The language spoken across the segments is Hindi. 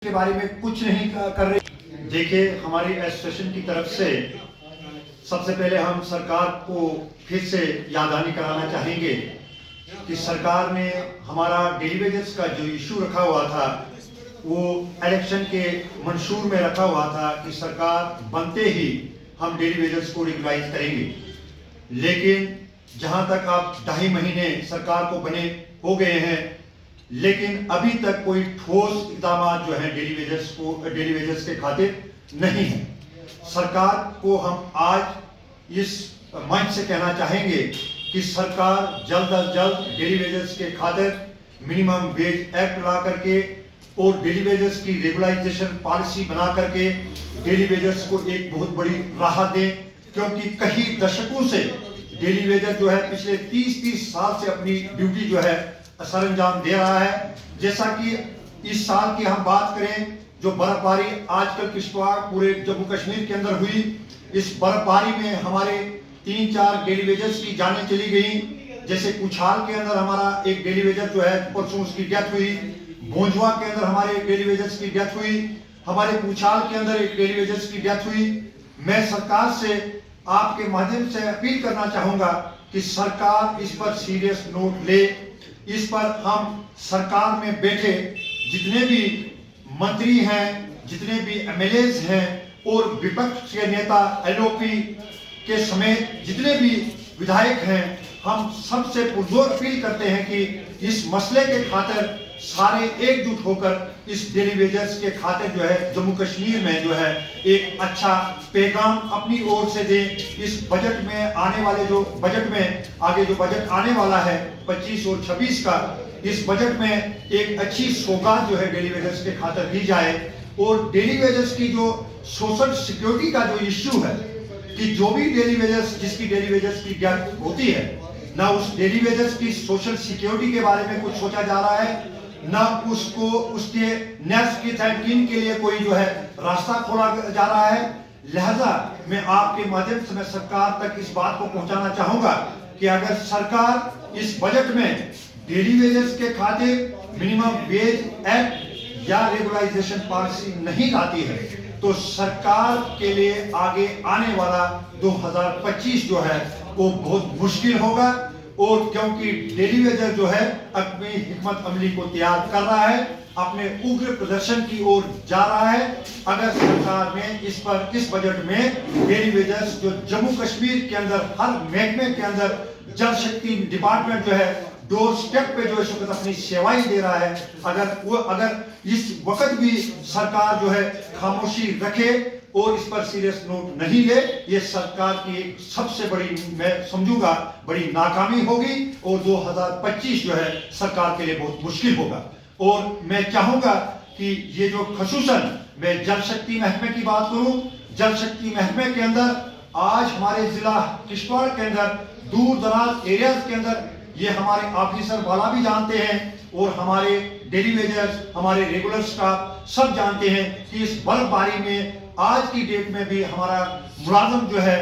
के बारे में कुछ नहीं कर रहे। देखिए, हमारी एसोसिएशन की तरफ से सबसे पहले हम सरकार को फिर से याददानी कराना चाहेंगे कि सरकार ने हमारा डेली वेजेस का जो इशू रखा हुआ था वो इलेक्शन के मंशूर में रखा हुआ था कि सरकार बनते ही हम डेली वेजेस को रेगुलाइज करेंगे। लेकिन जहां तक आप 2.5 महीने सरकार को बने हो गए हैं, लेकिन अभी तक कोई ठोस इक़दाम जो है डेली वेजेस के खातिर नहीं है। सरकार को हम आज इस मंच से कहना चाहेंगे कि सरकार जल्द अज जल्द डेली वेजेस के खातिर मिनिमम वेज एक्ट ला करके और डेली वेजेस की रेगुलाइजेशन पॉलिसी बना करके डेली वेजेस को एक बहुत बड़ी राहत दें, क्योंकि कई दशकों से डेली वेजर जो है पिछले 30 साल से अपनी ड्यूटी जो है सर अंजाम दे रहा है। जैसा कि इस साल की हम बात करें, जो बर्फबारी आजकल किश्तवाड़ पूरे जम्मू कश्मीर के अंदर हुई, इस बर्फबारी में हमारे 3-4 डेली वेजर्स की जानें चली गई। जैसे कुछाल के अंदर हमारा एक डेली वेजर जो है परसों उसकी डेथ हुई, भोंजवा के अंदर हमारे एक डेली वेजर्स की डेथ हुई, हमारे कुछाल के अंदर एक डेली वेजर्स की डेथ हुई। मैं सरकार से आपके माध्यम से अपील करना चाहूंगा कि सरकार इस पर सीरियस नोट ले। इस पर हम सरकार में बैठे जितने भी मंत्री हैं, जितने भी एमएलएज हैं और विपक्ष के नेता एलओपी के समेत जितने भी विधायक हैं, हम सबसे पुरजोर अपील करते हैं कि इस मसले के खातिर सारे एकजुट होकर इस डेली वेजर्स के खातिर जो है जम्मू कश्मीर में जो है एक अच्छा पैगाम अपनी ओर से दें। इस बजट में आने वाले जो बजट में आगे जो बजट आने वाला है 25 और 26 का, इस बजट में एक अच्छी सौगात जो है डेली वेजर्स के खातिर दी जाए। और डेली वेजर्स की जो सोशल सिक्योरिटी का जो इश्यू है कि जो भी डेली वेजर्स जिसकी डेली वेजर्स की डेथ होती है, ना उस डेली वेजर्स की सोशल सिक्योरिटी के बारे में कुछ सोचा जा रहा है, ना उसको उसके नेक्स्ट की तैकीन के लिए कोई जो है रास्ता खोला जा रहा है। लिहाजा मैं आपके माध्यम से मैं सरकार तक इस बात को पहुंचाना चाहूंगा कि अगर सरकार इस बजट में डेली वेजेस के खातिर मिनिमम वेज एक्ट या रेगुलाइजेशन पॉलिसी नहीं लाती है तो सरकार के लिए आगे आने वाला 2025 जो है वो बहुत मुश्किल होगा। और क्योंकि डेली वेजर जो है अपनी हिकमत अमली को तैयार कर रहा है, अपने उग्र प्रदर्शन की ओर जा रहा है। अगर सरकार ने इस बजट में डेली वेजर्स जो जम्मू कश्मीर के अंदर हर महकमे के अंदर जल शक्ति डिपार्टमेंट जो है डोर स्टेप पे जो इस वक्त अपनी सेवाएं दे रहा है, अगर इस वक्त भी सरकार जो है खामोशी रखे और इस पर सीरियस नोट नहीं ले, ये सरकार की एक सबसे बड़ी मैं समझूंगा बड़ी नाकामी होगी और 2025 जो है सरकार के लिए बहुत मुश्किल होगा। और मैं चाहूंगा कि ये जो खसूसन मैं जल शक्ति महकमे की बात करूं, जल शक्ति महकमे के अंदर आज हमारे जिला किश्तवाड़ के अंदर दूर दराज एरियाज के अंदर ये हमारे ऑफिसर वाला भी जानते हैं और हमारे डेली वेजर्स, हमारे रेगुलर स्टाफ सब जानते हैं कि इस बर्फबारी में आज की डेट में भी हमारा मुलाजिम जो है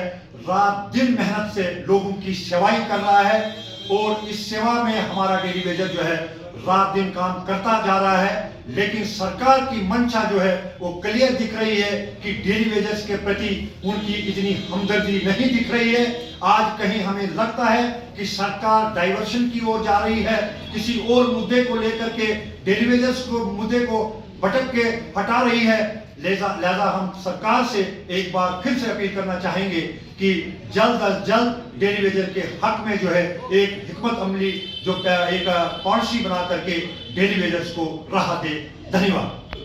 रात दिन मेहनत से लोगों की सेवाएं कर रहा है और इस सेवा में हमारा डेली वेजर जो है रात दिन काम करता जा रहा है। लेकिन सरकार की मंशा जो है वो क्लियर दिख रही है कि डेली वेजर्स के प्रति उनकी इतनी हमदर्दी नहीं दिख रही है। आज कहीं हमें लगता है कि सरकार डाइवर्शन की ओर जा रही है, किसी और मुद्दे को लेकर के डेली वेजर्स को मुद्दे को भटक के हटा रही है। लिहाजा हम सरकार से एक बार फिर से अपील करना चाहेंगे कि जल्द अज जल्द डेली वेजर के हक में जो है एक हिकमत अमली जो एक पॉलिसी बना करके डेली वेजर्स को राहत दे। धन्यवाद।